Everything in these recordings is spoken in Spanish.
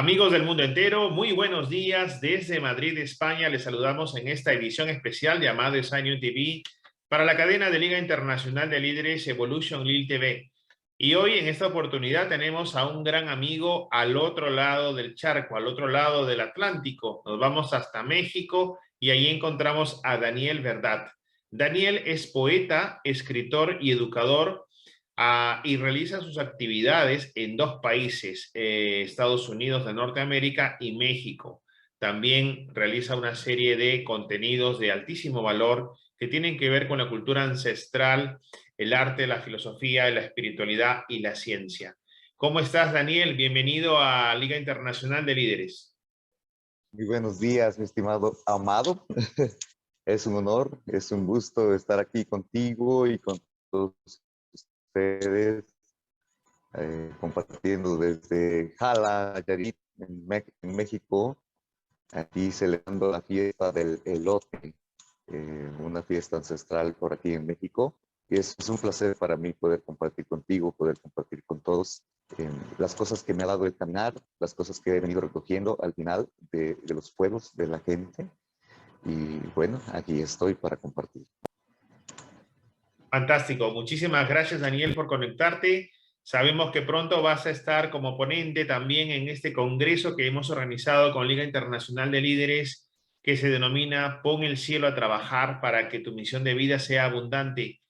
Amigos del mundo entero, muy buenos días. Desde Madrid, España, les saludamos en esta edición especial llamada Sign TV para la cadena de Liga Internacional de Líderes Evolution Lille TV. Y hoy, en esta oportunidad, tenemos a un gran amigo al otro lado del charco, al otro lado del Atlántico. Nos vamos hasta México y ahí encontramos a Daniel Verdad. Daniel es poeta, escritor y educador y realiza sus actividades en dos países, Estados Unidos de Norteamérica y México. También realiza una serie de contenidos de altísimo valor que tienen que ver con la cultura ancestral, el arte, la filosofía, la espiritualidad y la ciencia. ¿Cómo estás, Daniel? Bienvenido a Liga Internacional de Líderes. Muy buenos días, mi estimado Amado. Es un honor, es un gusto estar aquí contigo y con todos ustedes, compartiendo desde Jala, Nayarit, en México, aquí celebrando la fiesta del elote, una fiesta ancestral por aquí en México. Y es un placer para mí poder compartir contigo, poder compartir con todos las cosas que me ha dado el caminar, las cosas que he venido recogiendo al final de los pueblos, de la gente. Y bueno, aquí estoy para compartir. Fantástico. Muchísimas gracias, Daniel, por conectarte. Sabemos que pronto vas a estar como ponente también en este congreso que hemos organizado con Liga Internacional de Líderes, que se denomina Pon el cielo a trabajar para que tu misión de vida sea abundante.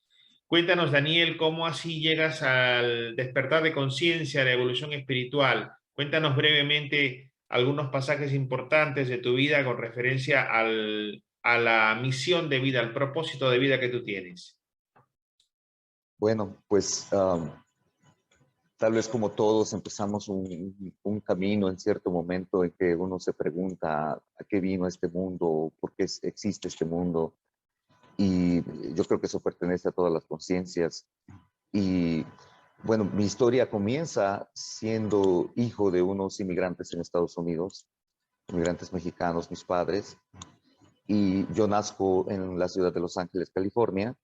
Cuéntanos, Daniel, cómo así llegas al despertar de conciencia, a la evolución espiritual. Cuéntanos brevemente algunos pasajes importantes de tu vida con referencia a la misión de vida, al propósito de vida que tú tienes. Bueno, pues tal vez como todos empezamos un camino en cierto momento en que uno se pregunta a qué vino este mundo, por qué existe este mundo. Y yo creo que eso pertenece a todas las conciencias. Y bueno, mi historia comienza siendo hijo de unos inmigrantes en Estados Unidos, inmigrantes mexicanos, mis padres. Y yo nazco en la ciudad de Los Ángeles, California.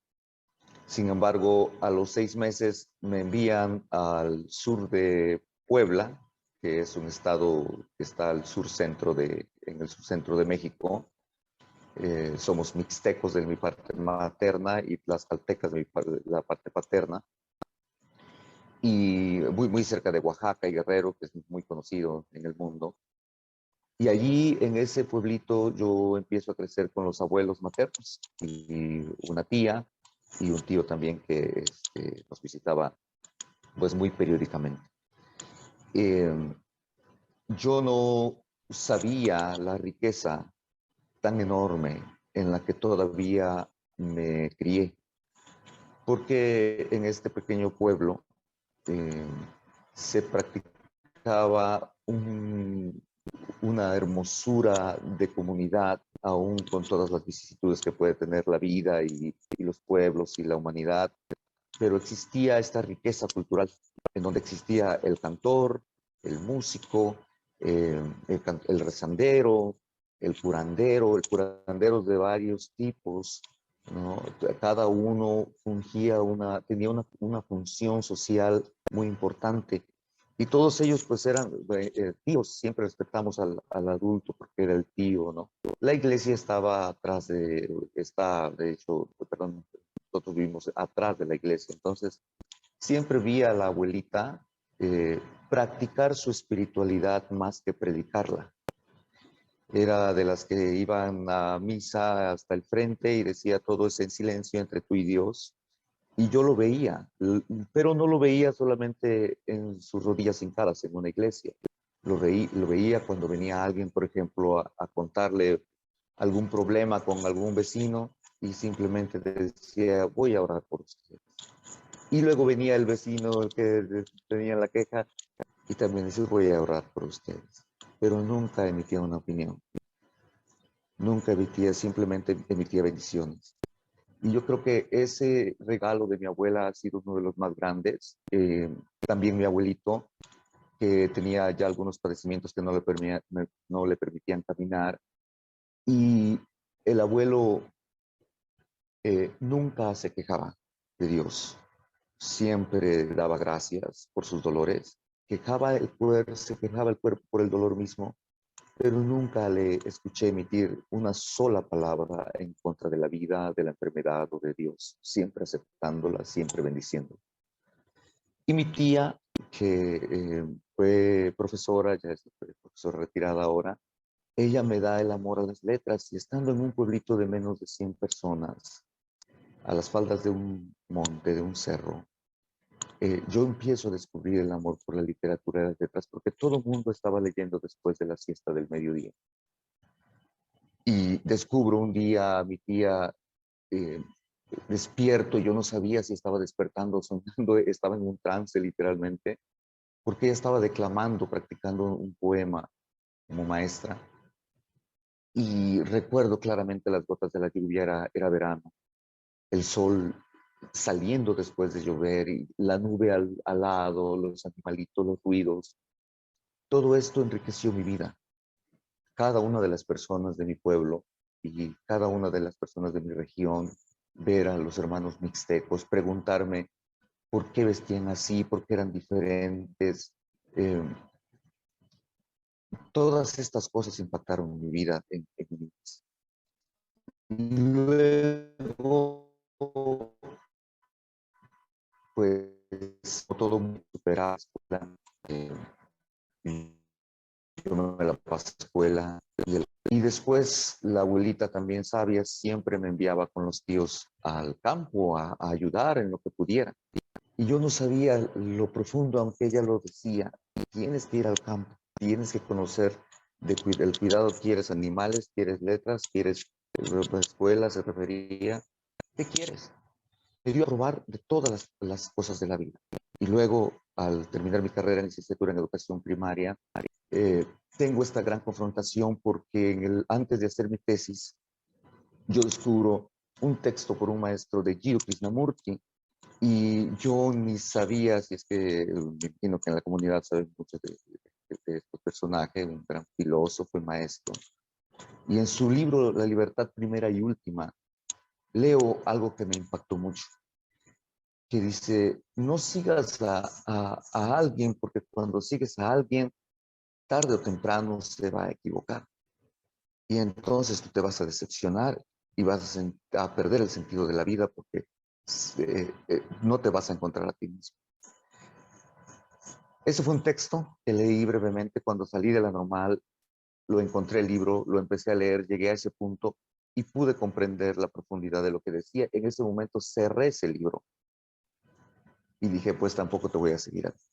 Sin embargo, a los 6 meses me envían al sur de Puebla, que es un estado que está al en el sur centro de México. Somos mixtecos de mi parte materna y tlaxcaltecas de la parte paterna. Y muy cerca de Oaxaca y Guerrero, que es muy conocido en el mundo. Y allí, en ese pueblito, yo empiezo a crecer con los abuelos maternos y una tía y un tío también que nos visitaba pues muy periódicamente. Eh, yo no sabía la riqueza tan enorme en la que todavía me crié, porque en este pequeño pueblo eh, se practicaba una hermosura de comunidad, aún con todas las vicisitudes que puede tener la vida y los pueblos y la humanidad, pero existía esta riqueza cultural en donde existía el cantor, el músico, el rezandero, el curandero de varios tipos, ¿no? Cada uno tenía una función social muy importante. Y todos ellos pues eran tíos, siempre respetamos al adulto porque era el tío, ¿no? La iglesia estaba está de hecho, perdón, nosotros vivimos atrás de la iglesia, entonces siempre vi a la abuelita practicar su espiritualidad más que predicarla. Era de las que iban a misa hasta el frente y decía todo es en silencio entre tú y Dios. Y yo lo veía, pero no lo veía solamente en sus rodillas hincadas en una iglesia. Lo veía cuando venía alguien, por ejemplo, a contarle algún problema con algún vecino y simplemente decía, voy a orar por usted. Y luego venía el vecino el que tenía la queja y también decía, voy a orar por ustedes. Pero nunca emitía una opinión. Nunca emitía, simplemente emitía bendiciones. Y yo creo que ese regalo de mi abuela ha sido uno de los más grandes. También mi abuelito, que tenía ya algunos padecimientos que no le permitían caminar. Y el abuelo nunca se quejaba de Dios. Siempre daba gracias por sus dolores se quejaba el cuerpo por el dolor mismo, pero nunca le escuché emitir una sola palabra en contra de la vida, de la enfermedad o de Dios, siempre aceptándola, siempre bendiciendo. Y mi tía, que fue profesora, ya es profesora retirada ahora, ella me da el amor a las letras y estando en un pueblito de menos de 100 personas, a las faldas de un monte, de un cerro, yo empiezo a descubrir el amor por la literatura de las letras porque todo el mundo estaba leyendo después de la siesta del mediodía. Y descubro un día a mi tía eh, despierto, yo no sabía si estaba despertando o soñando, estaba en un trance literalmente, porque ella estaba declamando, practicando un poema como maestra. Y recuerdo claramente las gotas de la lluvia, era verano, el sol saliendo después de llover y la nube al lado, los animalitos, los ruidos. Todo esto enriqueció mi vida. Cada una de las personas de mi pueblo y cada una de las personas de mi región, ver a los hermanos mixtecos, preguntarme por qué vestían así, por qué eran diferentes. Eh, Todas estas cosas impactaron en mi vida en mi niñez. Y luego, pues, todo muy superado. Eh, yo me la pasé a la escuela. Y después la abuelita también sabia siempre me enviaba con los tíos al campo a ayudar en lo que pudiera. Y yo no sabía lo profundo, aunque ella lo decía, tienes que ir al campo, tienes que conocer el cuidado, quieres animales, quieres letras, quieres escuela, se refería, ¿qué quieres? Me dio a probar de todas las cosas de la vida. Y luego, al terminar mi carrera en licenciatura en educación primaria, eh, tengo esta gran confrontación porque antes de hacer mi tesis, yo descubro un texto por un maestro de Giro Krishnamurti y yo ni sabía, si es que me imagino que en la comunidad saben mucho de este personaje, un gran filósofo y maestro. Y en su libro La libertad primera y última, leo algo que me impactó mucho, que dice, no sigas a alguien porque cuando sigues a alguien, tarde o temprano se va a equivocar. Y entonces tú te vas a decepcionar y vas a perder el sentido de la vida porque no te vas a encontrar a ti mismo. Ese fue un texto que leí brevemente cuando salí de la normal, lo encontré el libro, lo empecé a leer, llegué a ese punto y pude comprender la profundidad de lo que decía. En ese momento cerré ese libro y dije, pues tampoco te voy a seguir aquí.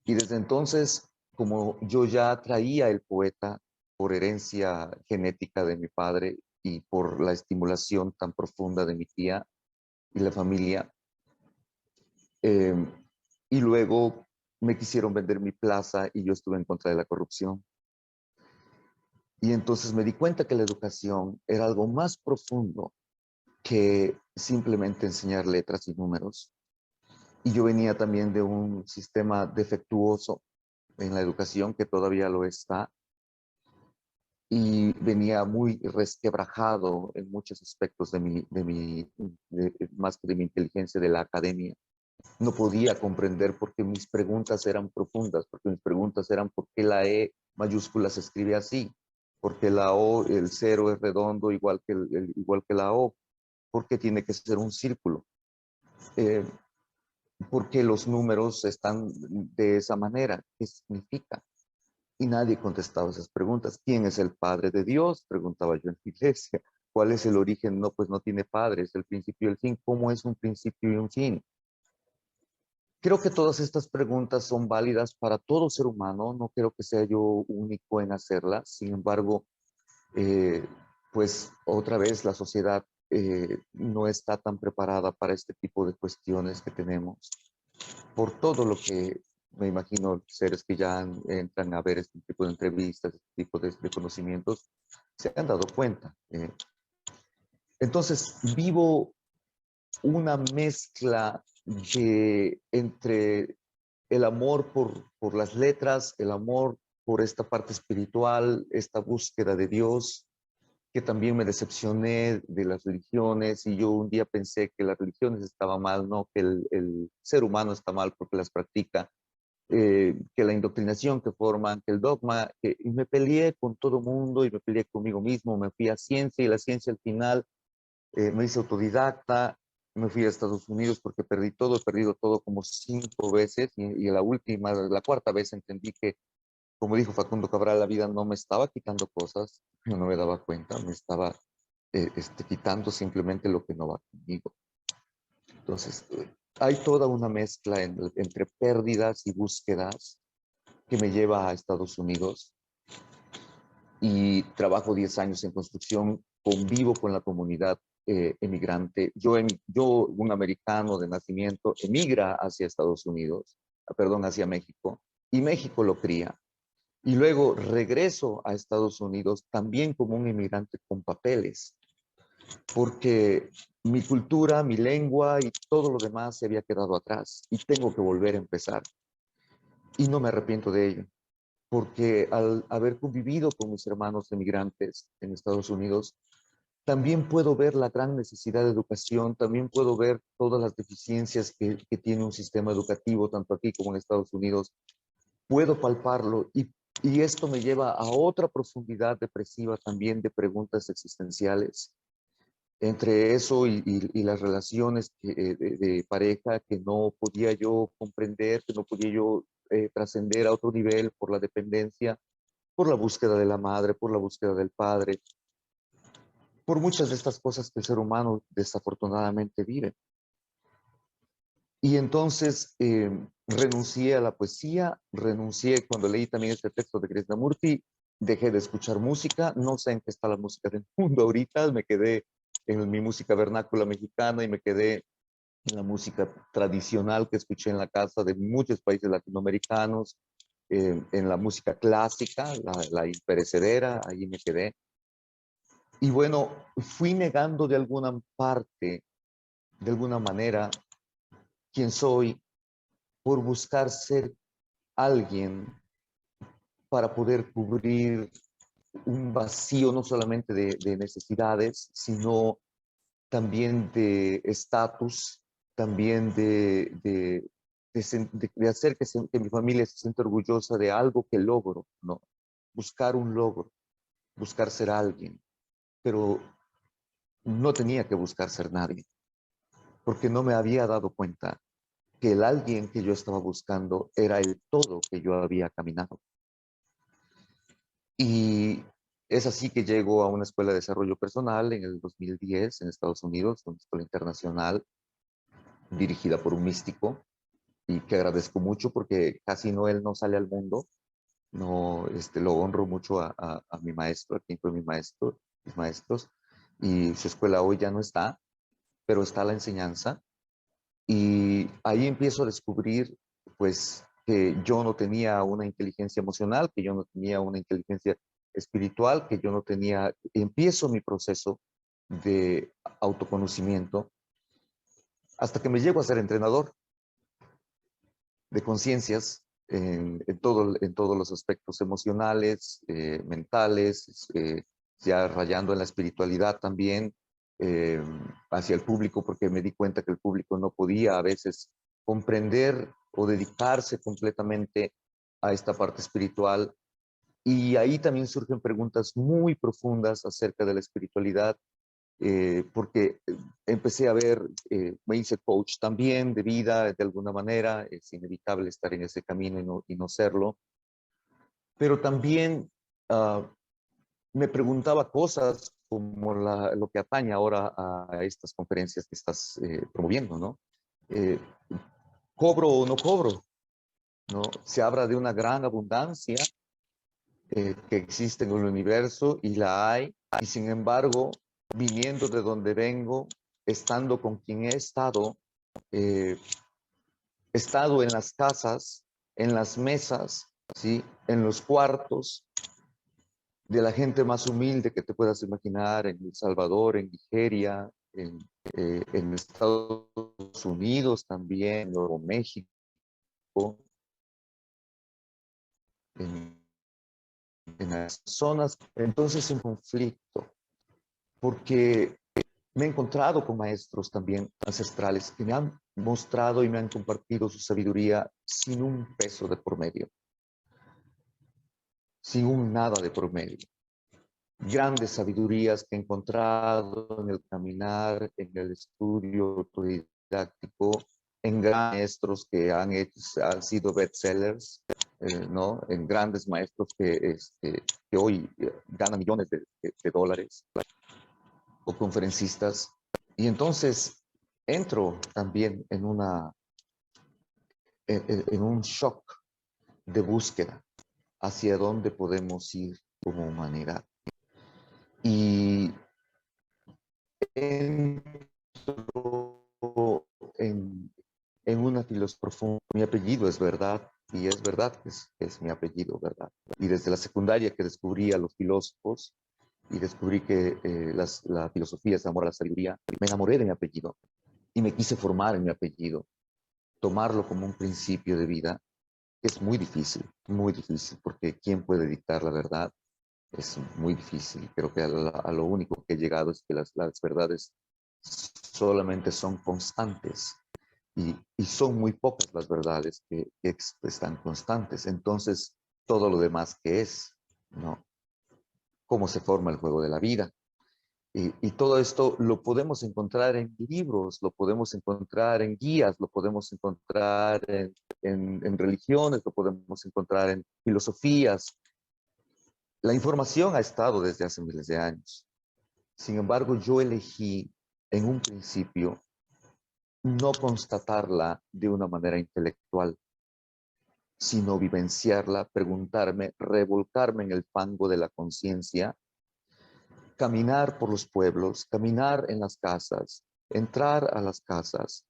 Y desde entonces, como yo ya traía el poeta por herencia genética de mi padre y por la estimulación tan profunda de mi tía y la familia, eh, y luego me quisieron vender mi plaza y yo estuve en contra de la corrupción. Y entonces me di cuenta que la educación era algo más profundo que simplemente enseñar letras y números. Y yo venía también de un sistema defectuoso en la educación que todavía lo está y venía muy resquebrajado en muchos aspectos más que de mi inteligencia de la academia. No podía comprender porque mis preguntas eran profundas, porque mis preguntas eran por qué la E mayúscula se escribe así, porque la O, el cero es redondo igual que, igual que la O, por qué tiene que ser un círculo, eh, por qué los números están de esa manera, qué significa. Y nadie contestaba esas preguntas. ¿Quién es el Padre de Dios? Preguntaba yo en la iglesia. ¿Cuál es el origen? No, pues no tiene padre, es el principio y el fin. ¿Cómo es un principio y un fin? Creo que todas estas preguntas son válidas para todo ser humano, no creo que sea yo único en hacerlas, sin embargo, eh, pues otra vez la sociedad no está tan preparada para este tipo de cuestiones que tenemos, por todo lo que me imagino seres que ya entran a ver este tipo de entrevistas, este tipo de conocimientos, se han dado cuenta. Entonces, vivo una mezcla entre el amor por las letras, el amor por esta parte espiritual, esta búsqueda de Dios, que también me decepcioné de las religiones y yo un día pensé que las religiones estaban mal, no, que el ser humano está mal porque las practica. que la indoctrinación que forman, que el dogma, y me peleé con todo mundo y me peleé conmigo mismo, me fui a ciencia y la ciencia al final me hice autodidacta, me fui a Estados Unidos porque perdí todo, he perdido todo como 5 veces y la última, la cuarta vez entendí que, como dijo Facundo Cabral, la vida no me estaba quitando cosas, yo no me daba cuenta, me estaba quitando simplemente lo que no va conmigo. Entonces, hay toda una mezcla entre pérdidas y búsquedas que me lleva a Estados Unidos y trabajo 10 años en construcción, convivo con la comunidad emigrante. Yo, un americano de nacimiento, emigra hacia Estados Unidos, perdón, hacia México, y México lo cría. Y luego regreso a Estados Unidos también como un inmigrante con papeles, porque mi cultura, mi lengua y todo lo demás se había quedado atrás y tengo que volver a empezar. Y no me arrepiento de ello, porque al haber convivido con mis hermanos emigrantes en Estados Unidos, también puedo ver la gran necesidad de educación, también puedo ver todas las deficiencias que tiene un sistema educativo, tanto aquí como en Estados Unidos. Puedo palparlo y esto me lleva a otra profundidad depresiva también de preguntas existenciales. Entre eso y las relaciones de pareja que no podía yo comprender, que no podía yo trascender a otro nivel por la dependencia, por la búsqueda de la madre, por la búsqueda del padre, por muchas de estas cosas que el ser humano desafortunadamente vive. Y entonces renuncié a la poesía, renuncié cuando leí también este texto de Krishnamurti, dejé de escuchar música, no sé en qué está la música del mundo ahorita, me quedé en mi música vernácula mexicana y me quedé en la música tradicional que escuché en la casa de muchos países latinoamericanos, en la música clásica, la imperecedera, ahí me quedé. Y bueno, fui negando de alguna parte, de alguna manera, quién soy por buscar ser alguien para poder cubrir un vacío no solamente de necesidades, sino también de estatus, también de hacer que mi familia se sienta orgullosa de algo que logro, ¿no? Buscar un logro, buscar ser alguien, pero no tenía que buscar ser nadie, porque no me había dado cuenta que el alguien que yo estaba buscando era el todo que yo había caminado. Y es así que llego a una escuela de desarrollo personal en el 2010 en Estados Unidos, una escuela internacional dirigida por un místico y que agradezco mucho porque casi no él no sale al mundo. No, lo honro mucho a mi maestro, a quien fue mi maestro, mis maestros, y su escuela hoy ya no está, pero está la enseñanza. Y ahí empiezo a descubrir, pues, que yo no tenía una inteligencia emocional, que yo no tenía una inteligencia espiritual, que yo no tenía, empiezo mi proceso de autoconocimiento hasta que me llego a ser entrenador de conciencias en todos los aspectos emocionales, mentales, ya rayando en la espiritualidad también, eh, hacia el público, porque me di cuenta que el público no podía a veces comprender o dedicarse completamente a esta parte espiritual. Y ahí también surgen preguntas muy profundas acerca de la espiritualidad, porque empecé a ver, me hice coach también de vida, de alguna manera, es inevitable estar en ese camino y no serlo, pero también me preguntaba cosas como lo que atañe ahora a estas conferencias que estás promoviendo, ¿no? Eh, ¿Cobro o no cobro? ¿No? Se habla de una gran abundancia que existe en el universo y la hay, y sin embargo, viniendo de donde vengo, estando con quien he estado en las casas, en las mesas, ¿sí? En los cuartos de la gente más humilde que te puedas imaginar, en El Salvador, en Nigeria, en Estados Unidos también, en Nuevo México, en, en las zonas, entonces en conflicto, porque Me he encontrado con maestros también ancestrales que me han mostrado y me han compartido su sabiduría sin un peso de por medio, sin un nada de por medio. Grandes sabidurías que he encontrado en el caminar, en el estudio autodidáctico, en grandes maestros que han sido bestsellers, ¿no? En grandes maestros que hoy ganan millones de dólares, o conferencistas. Y entonces entro también en un shock de búsqueda hacia dónde podemos ir como humanidad. Y entro en una filosofía profunda. Mi apellido es verdad, y es verdad que es mi apellido, ¿verdad? Y desde la secundaria que descubrí a los filósofos y descubrí que la filosofía es amor a la sabiduría, me enamoré de mi apellido y me quise formar en mi apellido, tomarlo como un principio de vida. Es muy difícil, porque ¿quién puede dictar la verdad? Es muy difícil. Creo que a lo único que he llegado es que las verdades solamente son constantes y son muy pocas las verdades que están constantes. Entonces, todo lo demás que es, ¿no? Cómo se forma el juego de la vida. Y todo esto lo podemos encontrar en libros, lo podemos encontrar en guías, lo podemos encontrar en religiones, lo podemos encontrar en filosofías. La información ha estado desde hace miles de años. Sin embargo, yo elegí en un principio no constatarla de una manera intelectual, sino vivenciarla, preguntarme, revolcarme en el fango de la conciencia, caminar por los pueblos, caminar en las casas, entrar a las casas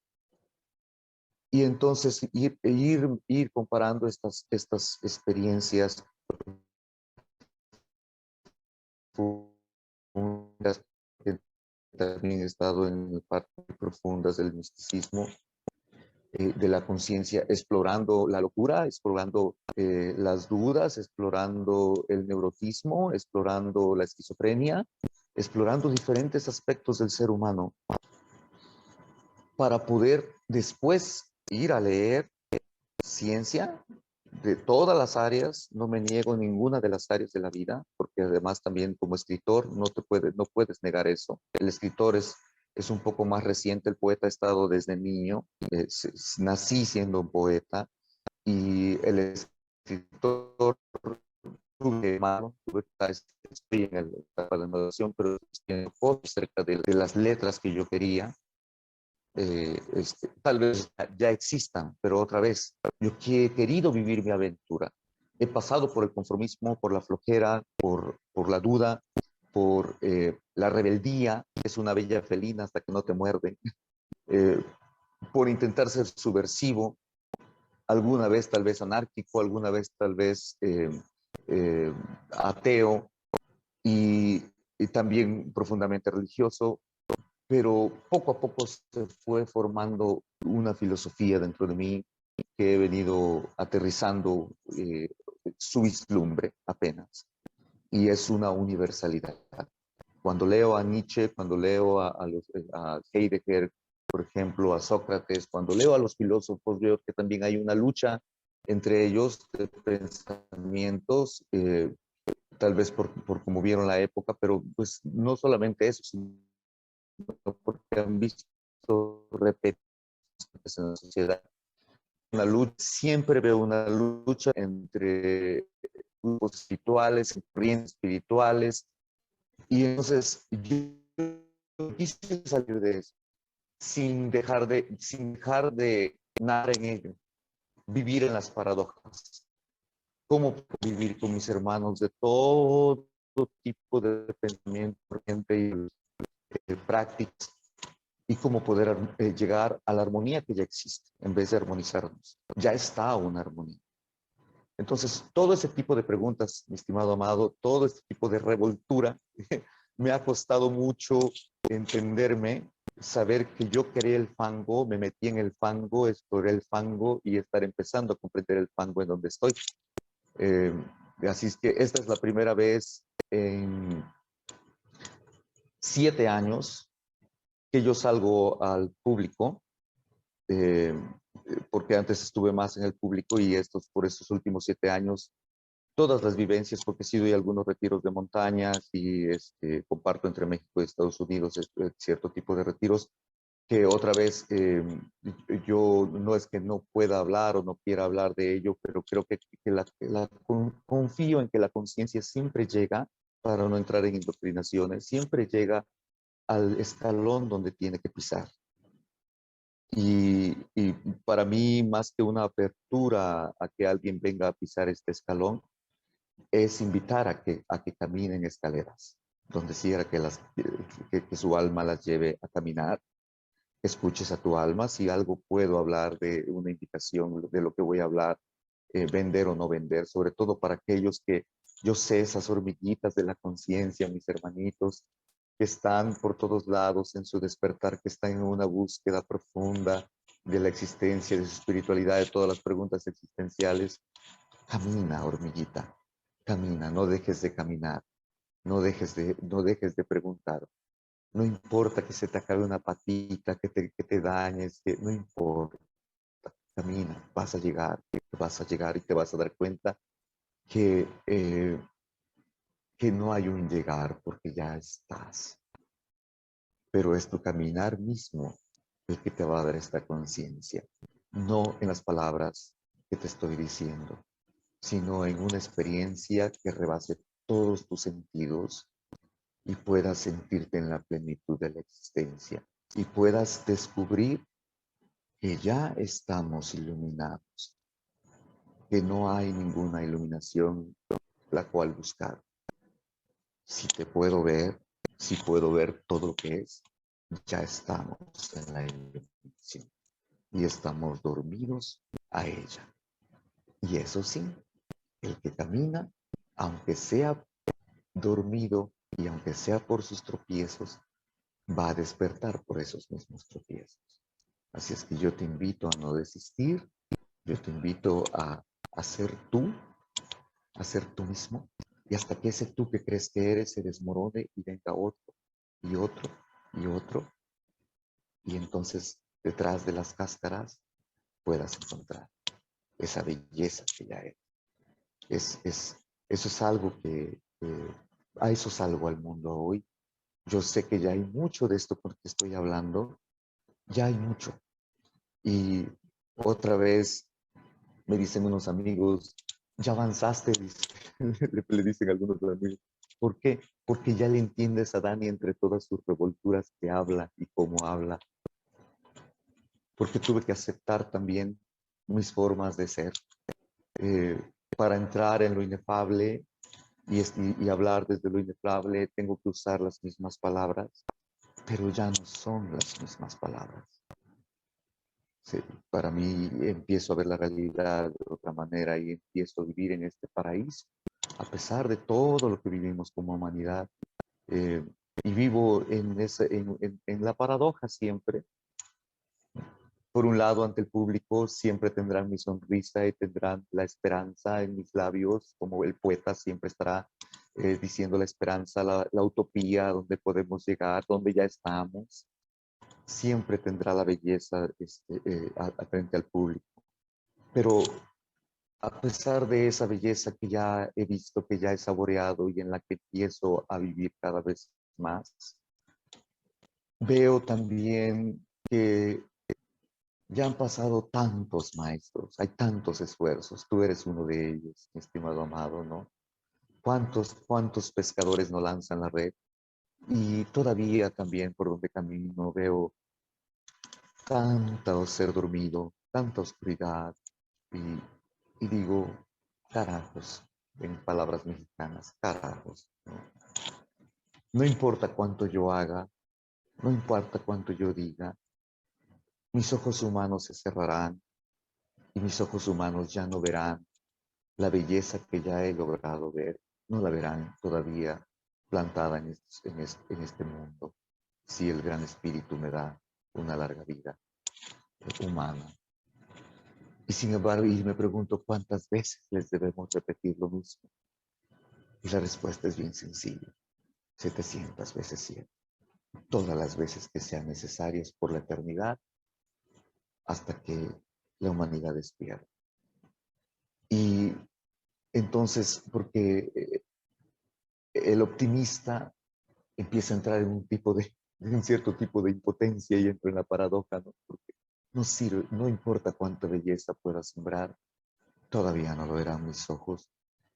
y entonces ir comparando estas experiencias profundas, que también he estado en partes profundas del misticismo, de la conciencia, explorando la locura, explorando las dudas, explorando el neurotismo, explorando la esquizofrenia, explorando diferentes aspectos del ser humano para poder después ir a leer ciencia de todas las áreas. No me niego en ninguna de las áreas de la vida, porque además también como escritor no puedes negar eso. El escritor es un poco más reciente, el poeta ha estado desde niño, nací siendo un poeta, y el escritor estoy en el etapa de maduración, pero estoy cerca de las letras que yo quería. Tal vez ya existan, pero otra vez, yo he querido vivir mi aventura. He pasado por el conformismo, por la flojera, por la duda, por la rebeldía, que es una bella felina hasta que no te muerde, eh, por intentar ser subversivo, alguna vez tal vez anárquico, alguna vez tal vez ateo y también profundamente religioso, pero poco a poco se fue formando una filosofía dentro de mí que he venido aterrizando su vislumbre apenas, y es una universalidad. Cuando leo a Nietzsche, cuando leo a Heidegger, por ejemplo, a Sócrates, cuando leo a los filósofos, veo que también hay una lucha entre ellos de pensamientos, tal vez por cómo vieron la época, pero pues no solamente eso, sino porque han visto repeticiones en la sociedad. Una lucha, siempre veo una lucha entre grupos espirituales, corrientes espirituales, y entonces yo quise salir de eso sin dejar de nadar en ello, vivir en las paradojas. ¿Cómo vivir con mis hermanos de todo tipo de pensamiento, corriente y prácticas? Y cómo poder llegar a la armonía que ya existe, en vez de armonizarnos. Ya está una armonía. Entonces, todo ese tipo de preguntas, mi estimado Amado, todo este tipo de revoltura, me ha costado mucho entenderme, saber que yo creé el fango, me metí en el fango, exploré el fango y estar empezando a comprender el fango en donde estoy. Eh, Así es que esta es la primera vez en 7 años que yo salgo al público, eh, porque antes estuve más en el público y por estos últimos 7 años, todas las vivencias, porque sí doy algunos retiros de montañas y comparto entre México y Estados Unidos cierto tipo de retiros, que otra vez yo no es que no pueda hablar o no quiera hablar de ello, pero creo que confío en que la conciencia siempre llega, para no entrar en indoctrinaciones, siempre llega al escalón donde tiene que pisar. Y para mí, más que una apertura a que alguien venga a pisar este escalón, es invitar a que caminen escaleras, donde quiera que su alma las lleve a caminar. Escuches a tu alma. Si algo puedo hablar de una invitación de lo que voy a hablar, vender o no vender, sobre todo para aquellos que yo sé, esas hormiguitas de la conciencia, mis hermanitos, que están por todos lados en su despertar, que están en una búsqueda profunda de la existencia, de su espiritualidad, de todas las preguntas existenciales. Camina, hormiguita, camina, no dejes de caminar, no dejes de preguntar. No importa que se te acabe una patita, que te dañes, no importa. Camina, vas a llegar y te vas a dar cuenta que no hay un llegar porque ya estás. Pero es tu caminar mismo el que te va a dar esta conciencia. No en las palabras que te estoy diciendo, sino en una experiencia que rebase todos tus sentidos y puedas sentirte en la plenitud de la existencia y puedas descubrir que ya estamos iluminados, que no hay ninguna iluminación la cual buscar. Si te puedo ver, si puedo ver todo lo que es, ya estamos en la iluminación y estamos dormidos a ella. Y eso sí, el que camina, aunque sea dormido y aunque sea por sus tropiezos, va a despertar por esos mismos tropiezos. Así es que yo te invito a no desistir, yo te invito a ser tú, a ser tú mismo, y hasta que ese tú que crees que eres se desmorone y venga otro, y otro, y otro, y entonces detrás de las cáscaras puedas encontrar esa belleza que ya eres. Eso es algo a eso salgo al mundo hoy. Yo sé que ya hay mucho de esto porque estoy hablando, ya hay mucho. Y otra vez me dicen unos amigos, ya avanzaste, le dicen algunos amigos. ¿Por qué? Porque ya le entiendes a Dani entre todas sus revolturas que habla y cómo habla. Porque tuve que aceptar también mis formas de ser. Eh, para entrar en lo inefable y hablar desde lo inefable, tengo que usar las mismas palabras, pero ya no son las mismas palabras. Sí, para mí empiezo a ver la realidad de otra manera y empiezo a vivir en este paraíso, a pesar de todo lo que vivimos como humanidad. eh, y vivo en la paradoja siempre. Por un lado, ante el público siempre tendrán mi sonrisa y tendrán la esperanza en mis labios, como el poeta siempre estará diciendo la esperanza, la utopía, donde podemos llegar, donde ya estamos. Siempre tendrá la belleza frente al público. Pero a pesar de esa belleza que ya he visto, que ya he saboreado y en la que empiezo a vivir cada vez más, veo también que ya han pasado tantos maestros, hay tantos esfuerzos, tú eres uno de ellos, mi estimado amado, ¿no? ¿Cuántos pescadores no lanzan la red? Y todavía también por donde camino veo tanto ser dormido, tanta oscuridad, y, y digo, carajos, en palabras mexicanas, carajos, ¿no? No importa cuánto yo haga, no importa cuánto yo diga, mis ojos humanos se cerrarán y mis ojos humanos ya no verán la belleza que ya he logrado ver, no la verán todavía plantada en este mundo, si el gran espíritu me da una larga vida humana. Y sin embargo, y me pregunto cuántas veces les debemos repetir lo mismo. Y la respuesta es bien sencilla, 700 veces 7. todas las veces que sean necesarias por la eternidad hasta que la humanidad despierte. Y entonces, porque el optimista empieza a entrar en en un cierto tipo de impotencia y entra en la paradoja, ¿no? Porque no sirve, no importa cuánta belleza pueda sembrar, todavía no lo verán mis ojos.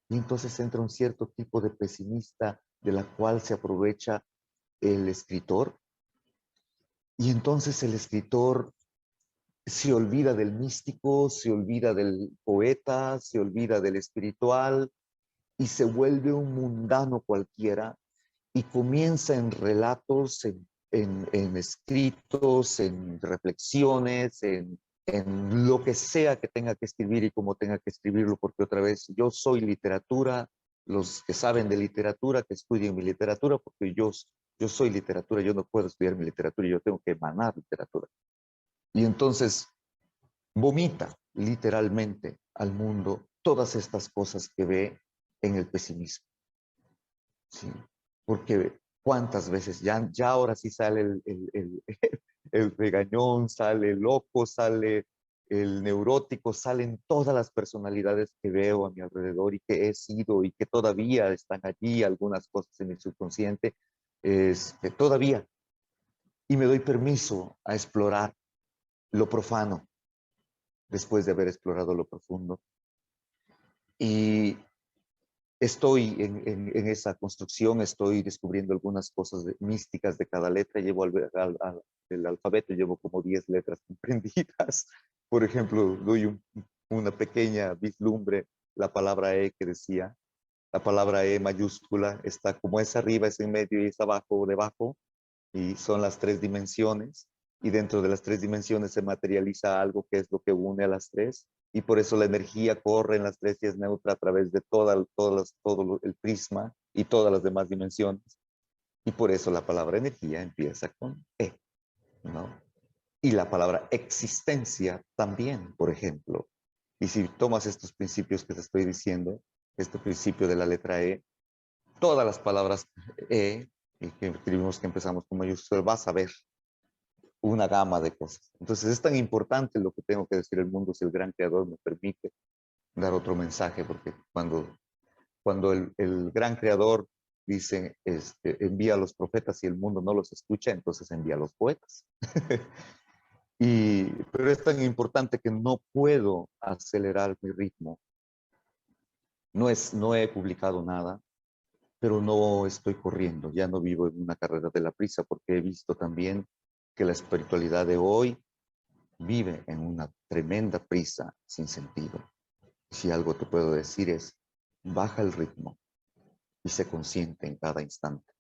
Y entonces entra un cierto tipo de pesimista de la cual se aprovecha el escritor. Y entonces el escritor se olvida del místico, se olvida del poeta, se olvida del espiritual y se vuelve un mundano cualquiera y comienza en relatos, en escritos, en reflexiones, en lo que sea que tenga que escribir y cómo tenga que escribirlo, porque otra vez yo soy literatura, los que saben de literatura, que estudien mi literatura, porque yo soy literatura, yo no puedo estudiar mi literatura, yo tengo que emanar literatura. Y entonces vomita literalmente al mundo todas estas cosas que ve en el pesimismo. ¿Sí? Porque cuántas veces, ya ahora sí sale el regañón, sale el loco, sale el neurótico, salen todas las personalidades que veo a mi alrededor y que he sido y que todavía están allí, algunas cosas en el subconsciente, todavía. Y me doy permiso a explorar lo profano después de haber explorado lo profundo. Y estoy en esa construcción, estoy descubriendo algunas cosas místicas de cada letra. Llevo el alfabeto, llevo como 10 letras comprendidas. Por ejemplo, doy una pequeña vislumbre, la palabra E que decía, la palabra E mayúscula está como es arriba, es en medio y es abajo o debajo, y son las 3 dimensiones, y dentro de las 3 dimensiones se materializa algo que es lo que une a las tres, y por eso la energía corre en las tres y es neutra a través de todo el prisma y todas las demás dimensiones, y por eso la palabra energía empieza con E, ¿no? Y la palabra existencia también, por ejemplo. Y si tomas estos principios que te estoy diciendo, este principio de la letra E, todas las palabras E, y que escribimos que empezamos con mayúsculas, vas a ver una gama de cosas. Entonces es tan importante lo que tengo que decir al mundo si el gran creador me permite dar otro mensaje, porque cuando el gran creador dice, envía a los profetas y el mundo no los escucha, entonces envía a los poetas. Pero es tan importante que no puedo acelerar mi ritmo. No he publicado nada, pero no estoy corriendo, ya no vivo en una carrera de la prisa, porque he visto también que la espiritualidad de hoy vive en una tremenda prisa sin sentido. Si algo te puedo decir es, baja el ritmo y sé consciente en cada instante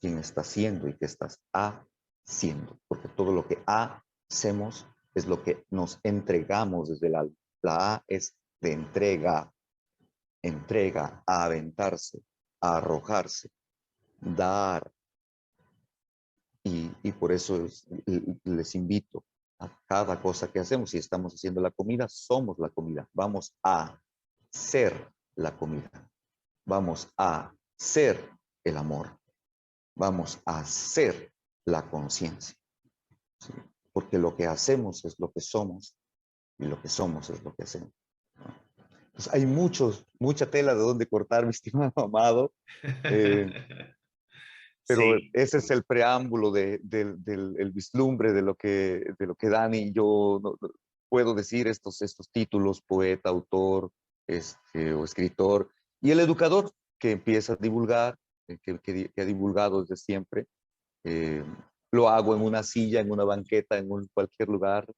quién está haciendo y qué estás haciendo, porque todo lo que hacemos es lo que nos entregamos desde el alma. La A es de entrega, a aventarse, a arrojarse, dar. Y por eso les invito a cada cosa que hacemos. Si estamos haciendo la comida, somos la comida. Vamos a ser la comida. Vamos a ser el amor. Vamos a ser la conciencia. ¿Sí? Porque lo que hacemos es lo que somos y lo que somos es lo que hacemos. Pues hay mucha tela de donde cortar, mi estimado Amado. Pero Sí, ese es el preámbulo del el vislumbre de lo que Dani y yo puedo decir estos títulos, poeta, autor, o escritor, y el educador que empieza a divulgar, que ha divulgado desde siempre. eh, lo hago en una silla, en una banqueta, cualquier lugar,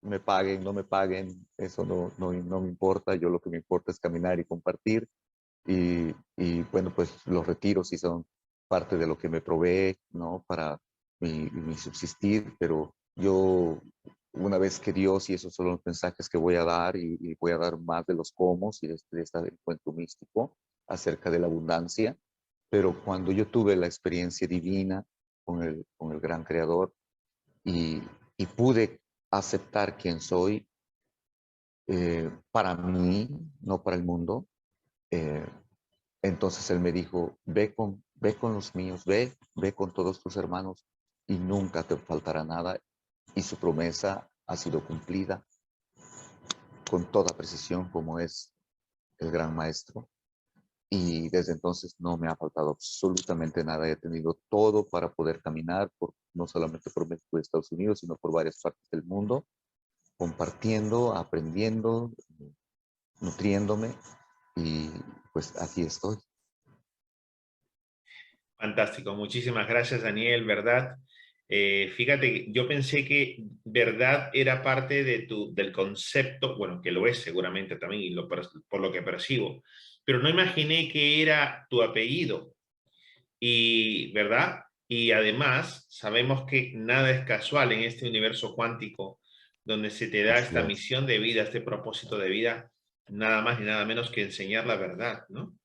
me paguen, no me paguen, eso no me importa, yo lo que me importa es caminar y compartir. Y bueno, pues los retiros sí son parte de lo que me provee, ¿no? Para mi subsistir, pero yo, una vez que Dios, y esos son los mensajes que voy a dar, y voy a dar más de los cómo y de este encuentro místico acerca de la abundancia, pero cuando yo tuve la experiencia divina con el gran creador y, y pude aceptar quién soy, para mí, no para el mundo, eh, entonces él me dijo, ve con los míos, ve con todos tus hermanos y nunca te faltará nada. Y su promesa ha sido cumplida con toda precisión, como es el gran maestro. Y desde entonces no me ha faltado absolutamente nada. He tenido todo para poder caminar, no solamente por México y Estados Unidos, sino por varias partes del mundo, compartiendo, aprendiendo, nutriéndome, y pues aquí estoy. Fantástico, muchísimas gracias, Daniel, ¿verdad? Fíjate, yo pensé que verdad era parte de del concepto, bueno, que lo es seguramente también, y por lo que percibo, pero no imaginé que era tu apellido, y ¿verdad? Y además, sabemos que nada es casual en este universo cuántico, donde se te da Así esta es. misión de vida, este propósito de vida, nada más y nada menos que enseñar la verdad, ¿no? Sí,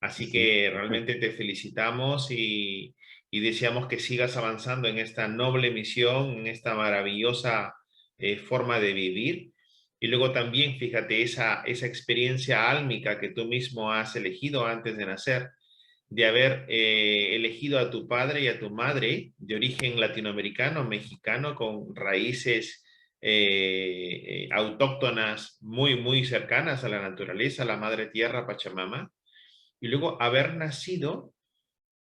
Así sí. que realmente te felicitamos y deseamos que sigas avanzando en esta noble misión, en esta maravillosa forma de vivir. Y luego también, fíjate, esa experiencia álmica que tú mismo has elegido antes de nacer, de haber elegido a tu padre y a tu madre de origen latinoamericano, mexicano, con raíces autóctonas muy, muy cercanas a la naturaleza, a la madre tierra, Pachamama, y luego haber nacido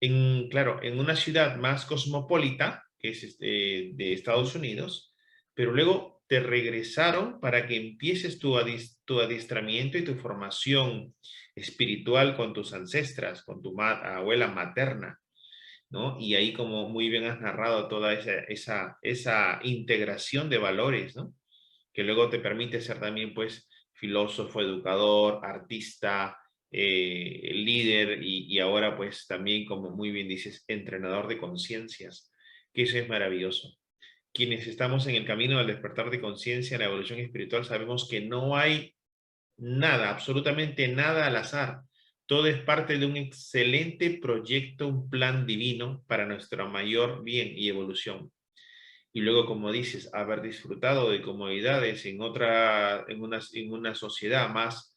en, claro, en una ciudad más cosmopolita, que es de Estados Unidos, pero luego te regresaron para que empieces tu adiestramiento y tu formación espiritual con tus ancestras, con tu abuela materna, ¿no? Y ahí, como muy bien has narrado, toda esa integración de valores, ¿no? Que luego te permite ser también, pues, filósofo, educador, artista, líder y ahora, pues, también, como muy bien dices, entrenador de conciencias, que eso es maravilloso. Quienes estamos en el camino del despertar de conciencia, en la evolución espiritual, sabemos que no hay nada, absolutamente nada al azar. Todo es parte de un excelente proyecto, un plan divino para nuestro mayor bien y evolución. Y luego, como dices, haber disfrutado de comodidades en una sociedad más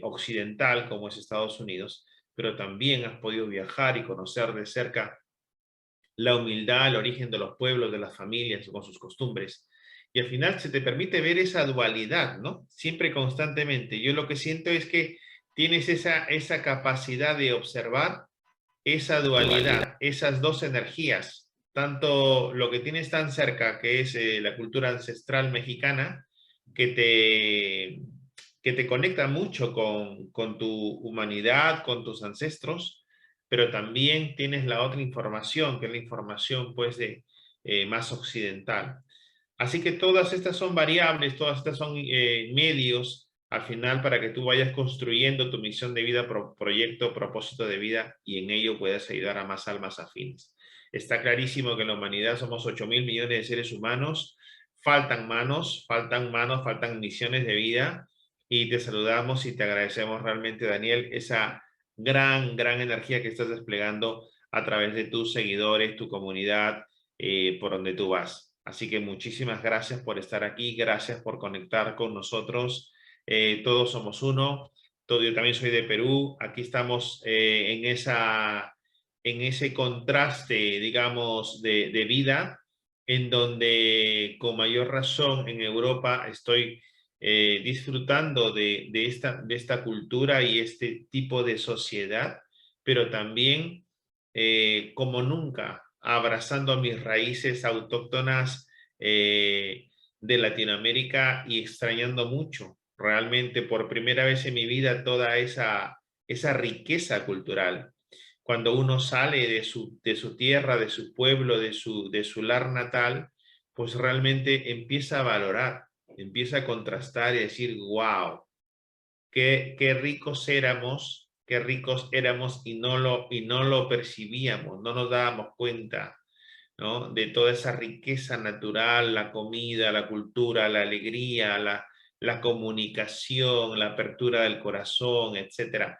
occidental como es Estados Unidos, pero también has podido viajar y conocer de cerca la humildad, el origen de los pueblos, de las familias con sus costumbres. Y al final se te permite ver esa dualidad, ¿no? Siempre constantemente. Yo lo que siento es que tienes esa capacidad de observar esa dualidad, esas dos energías, tanto lo que tienes tan cerca, que es la cultura ancestral mexicana, que te, que te conecta mucho con tu humanidad, con tus ancestros, pero también tienes la otra información, que es la información pues más occidental. Así que todas estas son variables, todas estas son medios al final para que tú vayas construyendo tu misión de vida, proyecto, propósito de vida y en ello puedas ayudar a más almas afines. Está clarísimo que en la humanidad somos 8.000 millones de seres humanos, faltan manos, faltan misiones de vida y te saludamos y te agradecemos realmente, Daniel, esa gran energía que estás desplegando a través de tus seguidores, tu comunidad, por donde tú vas. Así que muchísimas gracias por estar aquí, gracias por conectar con nosotros. Todos somos uno. Yo también soy de Perú. Aquí estamos en ese contraste, digamos, de vida, en donde con mayor razón en Europa estoy disfrutando de esta cultura y este tipo de sociedad, pero también como nunca abrazando mis raíces autóctonas de Latinoamérica y extrañando mucho, realmente por primera vez en mi vida, toda esa riqueza cultural. Cuando uno sale de su tierra, de su pueblo, de su lar natal, pues realmente empieza a valorar, empieza a contrastar y decir, wow, qué ricos éramos y no lo percibíamos, no nos dábamos cuenta, ¿no? De toda esa riqueza natural, la comida, la cultura, la alegría, la comunicación, la apertura del corazón, etcétera.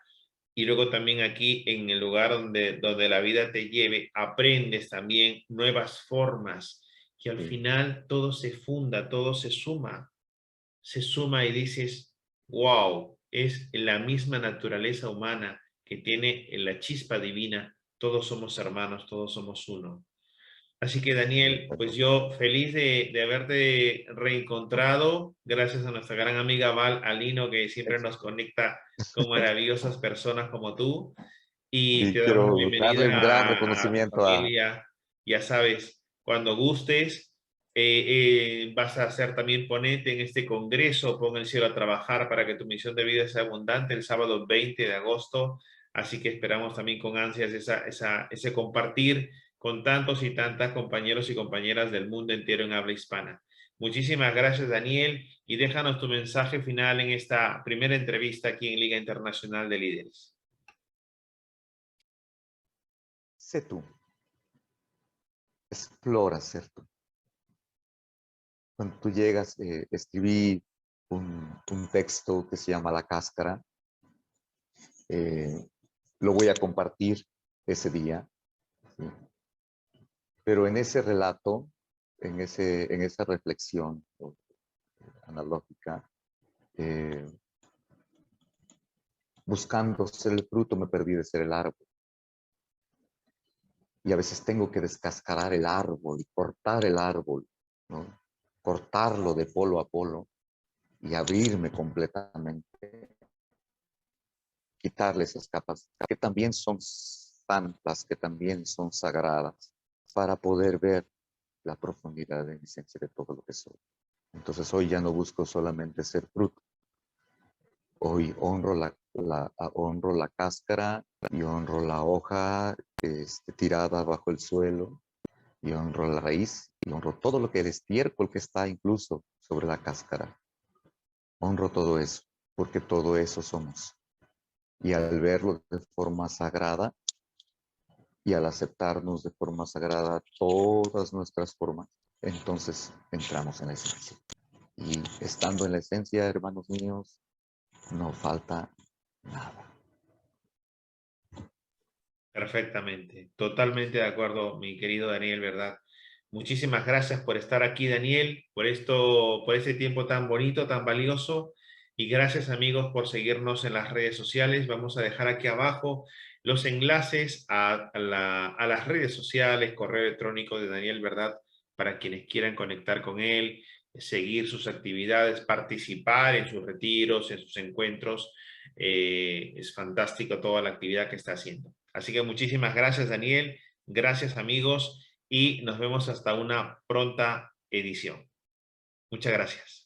Y luego también aquí en el lugar donde la vida te lleve, aprendes también nuevas formas que al Sí. final todo se funda, todo se suma y dices, wow, es la misma naturaleza humana que tiene la chispa divina todos somos hermanos, todos somos uno. Así que Daniel, pues yo feliz de haberte reencontrado, gracias a nuestra gran amiga Val Alino, que siempre nos conecta con maravillosas personas como tú, y Y te damos la quiero darle un gran bienvenida a tu reconocimiento a... familia. Ya sabes, cuando gustes, vas a ser también ponente en este congreso, Pon el cielo a trabajar para que tu misión de vida sea abundante el sábado 20 de agosto. Así que esperamos también con ansias ese compartir con tantos y tantas compañeros y compañeras del mundo entero en habla hispana. Muchísimas gracias, Daniel, y déjanos tu mensaje final en esta primera entrevista aquí en Liga Internacional de Líderes. Sé tú, explora ser tú. Cuando tú llegas, escribí un texto que se llama La Cáscara. Lo voy a compartir ese día. ¿Sí? Pero en ese relato, en esa reflexión analógica, buscando ser el fruto me perdí de ser el árbol. Y a veces tengo que descascarar el árbol y cortar el árbol, ¿no? Cortarlo de polo a polo y abrirme completamente, quitarle esas capas que también son santas, que también son sagradas, para poder ver la profundidad de mi esencia de todo lo que soy. Entonces hoy ya no busco solamente ser fruto. Hoy honro honro la cáscara y honro la hoja tirada bajo el suelo y honro la raíz y honro todo lo que el estiércol que está incluso sobre la cáscara. Honro todo eso porque todo eso somos. Y al verlo de forma sagrada y al aceptarnos de forma sagrada todas nuestras formas, entonces entramos en la esencia. Y estando en la esencia, hermanos míos, no falta nada. Perfectamente, totalmente de acuerdo, mi querido Daniel, ¿verdad? Muchísimas gracias por estar aquí, Daniel, por esto, por este tiempo tan bonito, tan valioso. Y gracias, amigos, por seguirnos en las redes sociales. Vamos a dejar aquí abajo los enlaces a las redes sociales, correo electrónico de Daniel, ¿verdad? Para quienes quieran conectar con él, seguir sus actividades, participar en sus retiros, en sus encuentros. Es fantástico toda la actividad que está haciendo. Así que muchísimas gracias, Daniel. Gracias, amigos, y nos vemos hasta una pronta edición. Muchas gracias.